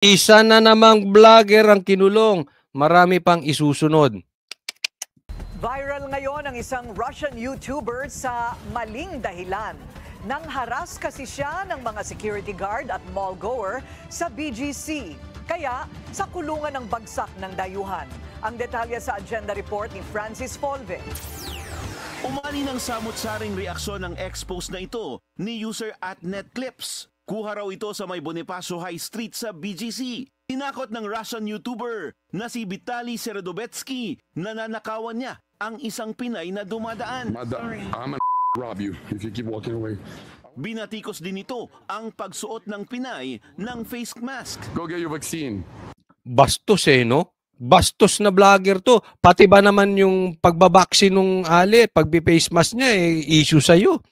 Isa na namang vlogger ang kinulong. Marami pang isusunod. Viral ngayon ang isang Russian YouTuber sa maling dahilan. Nang haras kasi siya ng mga security guard at mall goer sa BGC. Kaya sa kulungan ng bagsak ng dayuhan. Ang detalye sa agenda report ni Francis Folve. Umani ng samut-saring reaksyon ng expose na ito ni user at NetClips. Kuha raw ito sa may Bonifacio High Street sa BGC. Tinakot ng Russian YouTuber na si Vitaly Seredovetsky na nanakawan niya ang isang Pinay na dumadaan. I'm gonna rob you if you keep walking away. Binatikos din ito ang pagsuot ng Pinay ng face mask. Go get your vaccine. Bastos no? Bastos na vlogger to. Pati ba naman yung pagbabaksin ng ali, pagbi-face mask niya, issue sa'yo.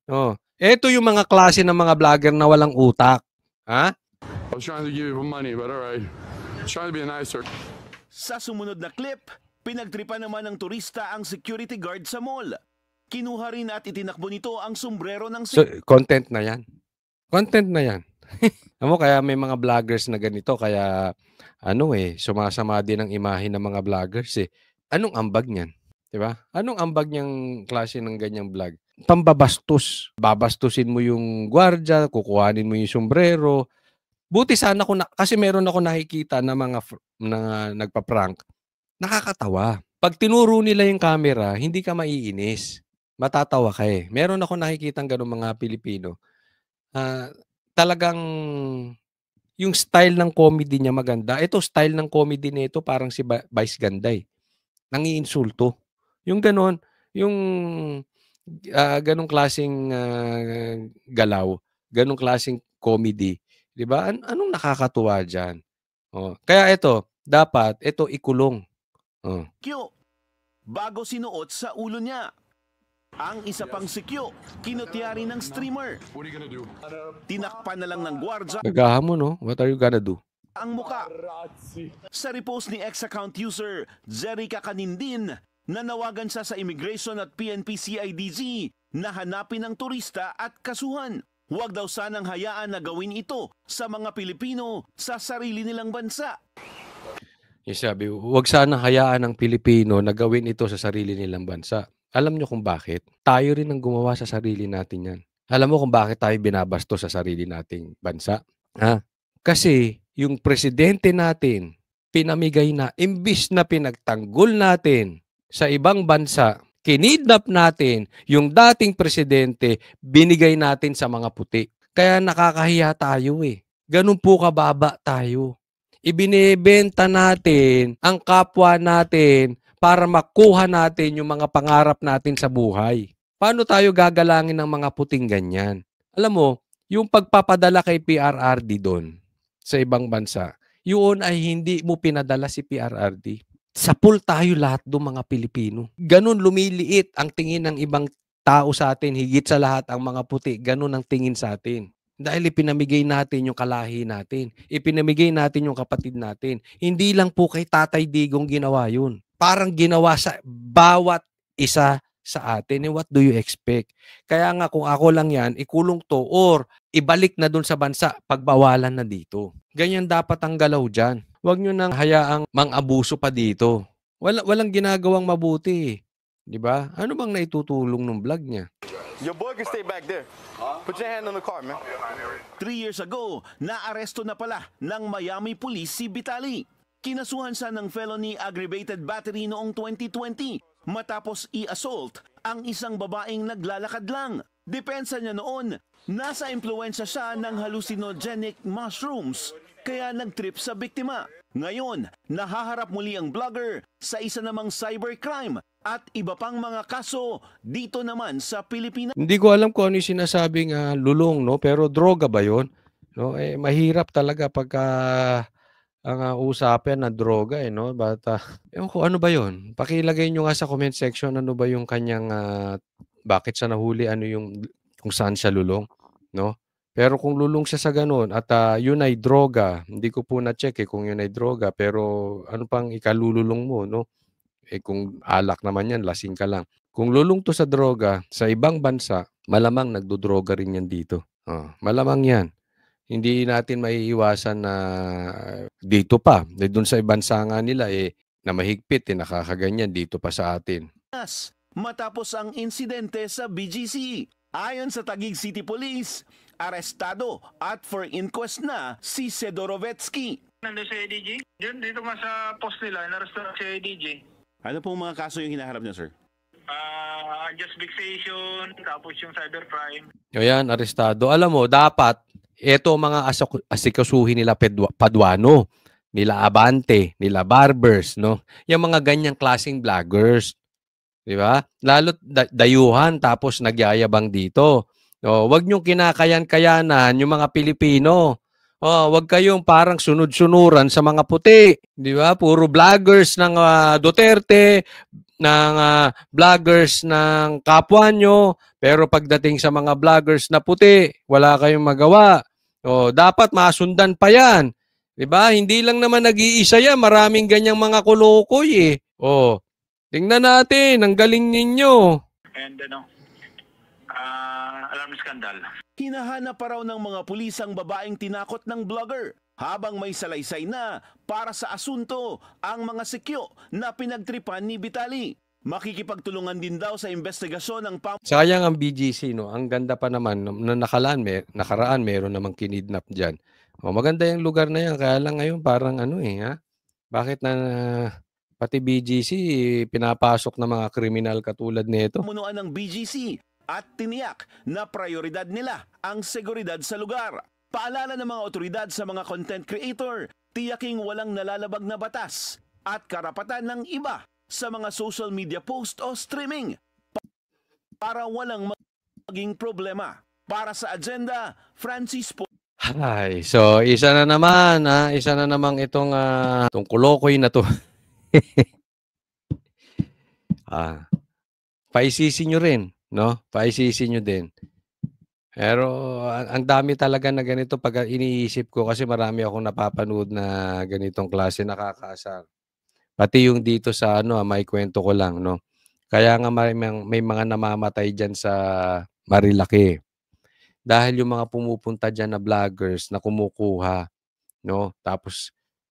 Oh. Ito yung mga klase ng mga vlogger na walang utak. Ha? I was trying to give you money, but alright. Trying to be nicer. Sa sumunod na clip, pinagtripan naman ng turista ang security guard sa mall. Kinuha rin at itinakbo nito ang sombrero ng So, content na yan. Content na yan. Amo, kaya may mga vloggers na ganito, kaya sumasama din ang imahe ng mga vloggers eh. Anong ambag niyan? 'Di ba? Anong ambag niyang klase ng ganyang vlog? Pambabastos. Babastusin mo yung gwardiya, kukuhanin mo yung sombrero. Buti sana kasi meron ako nakikita na mga nagpa-prank. Nakakatawa. Pag tinuro nila yung camera, hindi ka maiinis. Matatawa ka eh. Meron ako nakikitang ganung mga Pilipino. Talagang yung style ng comedy niya maganda. Ito, style ng comedy nito parang si Vice Ganday. Nangiinsulto. Yung ganon, yung ganong klaseng galaw, ganong klaseng comedy. 'Di ba? Anong nakakatuwa diyan? Oh, kaya dapat ikulong. Oh. Kyo, bago sinuot sa ulo niya. Ang isa pang sikyo, kinutyari ng streamer. What are you gonna do? Tinakpan na lang ng gwardya Naghahamon, no? What are you gonna do? ang muka. Sa repost ni ex-account user Jerica Kanindin, nanawagan siya sa Immigration at PNP CIDG na hanapin ang turista at kasuhan. Huwag daw sanang hayaan na gawin ito sa mga Pilipino sa sarili nilang bansa. Yung sabi, huwag sana hayaan ng Pilipino na gawin ito sa sarili nilang bansa. Alam nyo kung bakit? Tayo rin ang gumawa sa sarili natin yan. Alam mo kung bakit tayo binabasto sa sarili nating bansa? Kasi yung presidente natin, pinamigay na, imbis na pinagtanggol natin sa ibang bansa, kinidnap natin yung dating presidente, binigay natin sa mga puti. Kaya nakakahiya tayo eh. Ganun po kababa tayo. Ibinebenta natin ang kapwa natin para makuha natin yung mga pangarap natin sa buhay. Paano tayo gagalangin ng mga puting ganyan? Alam mo, yung pagpapadala kay PRRD doon sa ibang bansa, yun ay hindi mo pinadala si PRRD. Sapul tayo lahat doon mga Pilipino. Ganun lumiliit ang tingin ng ibang tao sa atin, higit sa lahat ang mga puti, ganun ang tingin sa atin. Dahil ipinamigay natin yung kalahi natin. Ipinamigay natin yung kapatid natin. Hindi lang po kay Tatay Digong ginawa yun. Parang ginawa sa bawat isa sa atin. And what do you expect? Kaya nga kung ako lang yan, ikulong to or ibalik na dun sa bansa, pagbawalan na dito. Ganyan dapat ang galaw dyan. Huwag nyo nang hayaang mang-abuso pa dito. Walang ginagawang mabuti. Di ba? Ano bang naitutulong ng vlog niya? Your boy can stay back there. Put your hand on the car, man. 3 years ago, naaresto na pala ng Miami Police si Vitaly. Kinasuhan siya ng felony aggravated battery noong 2020 matapos i-assault ang isang babaeng naglalakad lang. Depensa niya noon, nasa impluensya siya ng hallucinogenic mushrooms kaya nagtrip sa biktima. Ngayon, nahaharap muli ang vlogger sa isa namang cybercrime at iba pang mga kaso dito naman sa Pilipinas. Hindi ko alam kung ano yung sinasabing lulong, no? Pero droga ba yun? No? Mahirap talaga pagka ang usapan na droga, no? But, ewan ko, ano ba yun? Pakilagay nyo nga sa comment section, ano ba yung kanyang, bakit siya nahuli, ano yung, kung saan siya lulong, no? Pero kung lulong siya sa ganun at yun ay droga, hindi ko po na-check kung yun ay droga, pero ano pang ikalululong mo, no? Kung alak naman yan, lasing ka lang. Kung lulong to sa droga, sa ibang bansa, malamang nagdodroga rin yan dito. Malamang yan. Hindi natin maiiwasan na dito pa, do'n sa bansa nga nila, na mahigpit, nakakaganyan dito pa sa atin. Matapos ang insidente sa BGC. Ayon sa Taguig City Police, arestado at for inquest na si Sedorovetsky. Nandun sa ADG? Dito nga sa post nila, inaresto na si ADG. Ano pong mga kaso yung hinaharap niya, sir? Unjust vexation, tapos yung cybercrime. O yan, arestado. Alam mo, dapat, eto mga asikasuhin nila Paduano, nila Abante, nila Barbers, no? Yung mga ganyang klaseng vloggers. Di ba? Lalo't dayuhan tapos nagyayabang dito. Wag niyong kinakayan-kayanan yung mga Pilipino. Wag kayong parang sunod-sunuran sa mga puti. Di ba? Puro vloggers ng Duterte, ng vloggers ng kapwa nyo, pero pagdating sa mga vloggers na puti, wala kayong magawa. Dapat masundan pa yan. Di ba? Hindi lang naman nag-iisa yan. Maraming ganyang mga kulukoy tingnan natin, ang galing ninyo. And alarm scandal. Hinahanap pa raw ng mga pulis ang babaeng tinakot ng vlogger habang may salaysay na para sa asunto ang mga sikyo na pinagtripan ni Vitali. Makikipagtulungan din daw sa investigasyon ng Sayang ang BGC, no? Ang ganda pa naman, na nakaraan meron namang kinidnap dyan. Maganda yung lugar na yan, kaya lang ngayon parang bakit na pati BGC pinapasok ng mga kriminal katulad nito? Munuan ng BGC at tiniyak na prioridad nila ang seguridad sa lugar. Paalala ng mga otoridad sa mga content creator, tiyaking walang nalalabag na batas at karapatan ng iba sa mga social media post o streaming para walang maging problema. Para sa agenda, Francis Po. Ay, so isa na namang itong kulokoy na to. Paisisi nyo rin, no? Paisisi nyo din. Pero ang dami talaga na ganito pag iniisip ko kasi marami akong napapanood na ganitong klase, nakakaasar. Pati yung dito sa may kwento ko lang, no? Kaya nga may mga namamatay dyan sa Marilaki. Dahil yung mga pumupunta dyan na vloggers na kumukuha, no? Tapos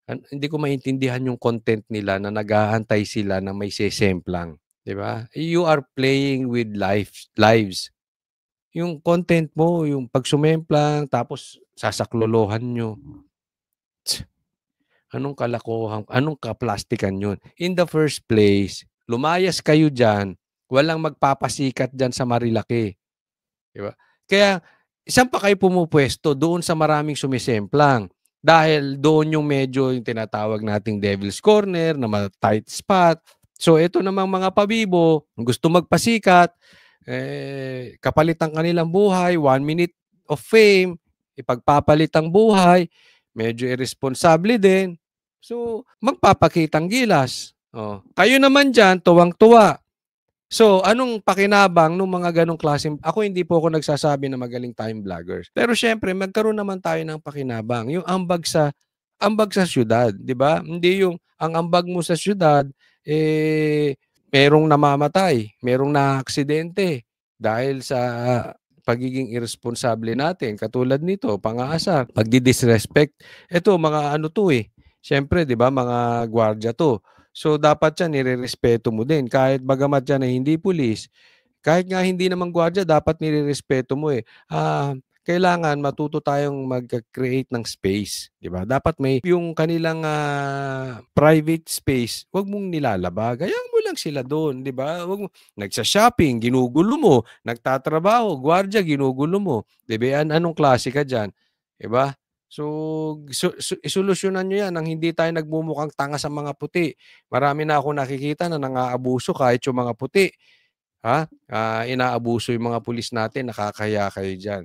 hindi ko maintindihan yung content nila na nag-aantay sila na may sesemplang, 'di ba? You are playing with lives. Yung content mo, yung pagsumemplang tapos sasaklolohan nyo. Anong kalokohan, anong kaplastikan yun? In the first place, lumayas kayo dyan, walang magpapasikat dyan sa Marilaki. 'Di ba? Kaya, saan pa kayo pumupwesto? Doon sa maraming sumisemplang. Dahil doon yung medyo yung tinatawag nating devil's corner, na tight spot. So, ito namang mga pabibo, gusto magpasikat, kapalit ang kanilang buhay, 1 minute of fame, ipagpapalit ang buhay, medyo irresponsible din. So, magpapakitang gilas. Kayo naman dyan, tuwang-tuwa. So, anong pakinabang ng mga ganong klaseng... Ako hindi po ako nagsasabi na magaling tayong vloggers. Pero syempre, magkaroon naman tayo ng pakinabang. Yung ambag sa syudad, di ba? Hindi yung ang ambag mo sa syudad, merong namamatay, merong naaksidente dahil sa pagiging irresponsible natin. Katulad nito, pang-aasar, pagdi-disrespect. Ito, mga syempre, di ba, mga gwardiya to. So, dapat yan, nirerespeto mo din. Kahit bagamat yan ay hindi pulis, kahit nga hindi naman gwardiya, dapat nirerespeto mo kailangan matuto tayong mag-create ng space. Diba? Dapat may yung kanilang private space, wag mong nilalabag. Hayaan mo lang sila doon. Diba? Wag mo, nagsa-shopping, ginugulo mo. Nagtatrabaho, gwardiya, ginugulo mo. Diba? Anong klase ka dyan? Diba? So, isolusyonan nyo yan nang hindi tayo nagmumukhang tanga sa mga puti. Marami na ako nakikita na nang-aabuso kahit yung mga puti. Inaabuso yung mga pulis natin, nakakaya kayo dyan.